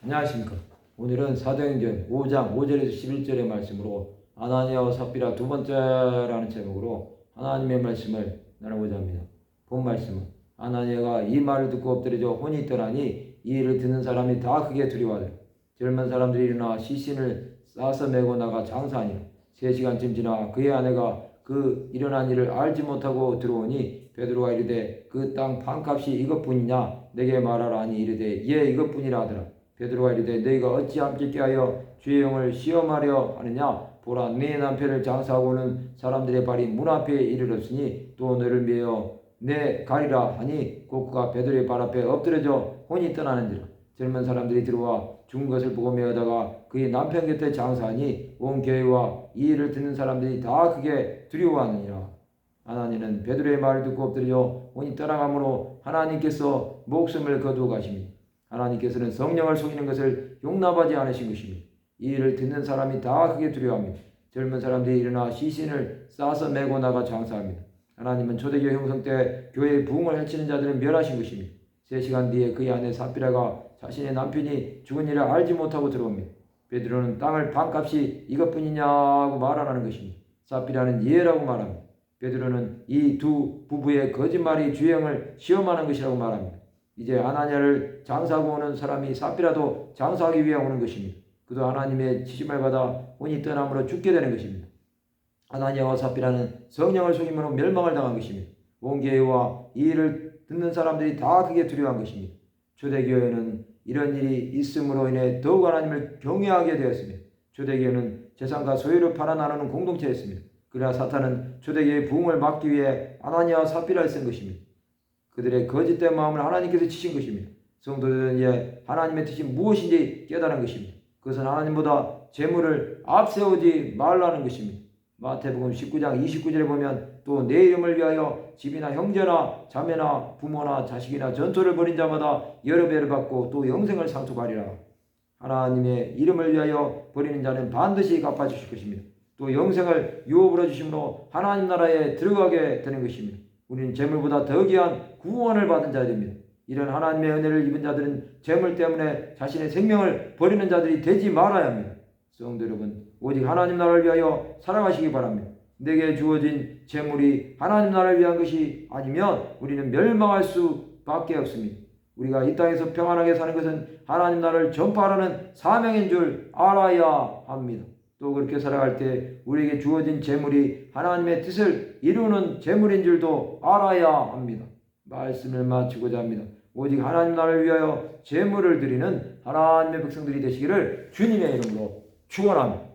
안녕하십니까. 오늘은 사도행전 5장 5절에서 11절의 말씀으로 아나니아와 삽비라 두 번째라는 제목으로 하나님의 말씀을 나누고자 합니다. 본 말씀은 아나니아가 이 말을 듣고 엎드려져 혼이 떠나니 이 일을 듣는 사람이 다 크게 두려워하더라. 젊은 사람들이 일어나 시신을 싸서 메고 나가 장사하니라. 3시간쯤 지나 그의 아내가 그 일어난 일을 알지 못하고 들어오니 베드로가 이르되 그 땅 판값이 이것뿐이냐 내게 말하라 하니 이르되 예 이것뿐이라 하더라. 베드로가 이르되 너희가 어찌 함께 껴하여 주의 영을 시험하려 하느냐. 보라 네 남편을 장사하고는 사람들의 발이 문 앞에 이르렀으니 또 너를 메어 내 가리라 하니 곧 그가 베드로의 발 앞에 엎드려져 혼이 떠나는지라. 젊은 사람들이 들어와 죽은 것을 보고 메어다가 그의 남편 곁에 장사하니 온 교회와 이 일을 듣는 사람들이 다 크게 두려워하느니라. 아나니는 베드로의 말을 듣고 엎드려 혼이 떠나가므로 하나님께서 목숨을 거두어 가시니 하나님께서는 성령을 속이는 것을 용납하지 않으신 것입니다. 이 일을 듣는 사람이 다 크게 두려워합니다. 젊은 사람들이 일어나 시신을 싸서 메고 나가 장사합니다. 하나님은 초대교회 형성 때 교회의 부흥을 해치는 자들을 멸하신 것입니다. 3시간 뒤에 그의 아내 삽비라가 자신의 남편이 죽은 일을 알지 못하고 들어옵니다. 베드로는 땅을 판값이 이것뿐이냐고 말하라는 것입니다. 삽비라는 예라고 말합니다. 베드로는 이 두 부부의 거짓말이 주의 영을 시험하는 것이라고 말합니다. 이제 아나니아를 장사하고 오는 사람이 삽비라도 장사하기 위해 오는 것입니다. 그도 하나님의 지심을 받아 혼이 떠남으로 죽게 되는 것입니다. 아나니아와 삽비라는 성령을 속임으로 멸망을 당한 것입니다. 온 교회와 이 일을 듣는 사람들이 다 크게 두려워한 것입니다. 초대교회는 이런 일이 있음으로 인해 더욱 하나님을 경외하게 되었습니다. 초대교회는 재산과 소유를 팔아 나누는 공동체였습니다. 그러나 사탄은 초대교회의 부흥을 막기 위해 아나니아와 삽비라를 쓴 것입니다. 그들의 거짓된 마음을 하나님께서 치신 것입니다. 성도들은 이제 하나님의 뜻이 무엇인지 깨달은 것입니다. 그것은 하나님보다 재물을 앞세우지 말라는 것입니다. 마태복음 19장 29절에 보면 또 내 이름을 위하여 집이나 형제나 자매나 부모나 자식이나 전토를 벌인 자마다 여러 배를 받고 또 영생을 상속하리라. 하나님의 이름을 위하여 벌이는 자는 반드시 갚아주실 것입니다. 또 영생을 유업으로 주심으로 하나님 나라에 들어가게 되는 것입니다. 우리는 재물보다 더 귀한 구원을 받은 자들입니다. 이런 하나님의 은혜를 입은 자들은 재물 때문에 자신의 생명을 버리는 자들이 되지 말아야 합니다. 성도 여러분, 오직 하나님 나라를 위하여 살아가시기 바랍니다. 내게 주어진 재물이 하나님 나라를 위한 것이 아니면 우리는 멸망할 수밖에 없습니다. 우리가 이 땅에서 평안하게 사는 것은 하나님 나라를 전파하라는 사명인 줄 알아야 합니다. 또 그렇게 살아갈 때 우리에게 주어진 재물이 하나님의 뜻을 이루는 재물인 줄도 알아야 합니다. 말씀을 마치고자 합니다. 오직 하나님 나라를 위하여 재물을 드리는 하나님의 백성들이 되시기를 주님의 이름으로 축원합니다.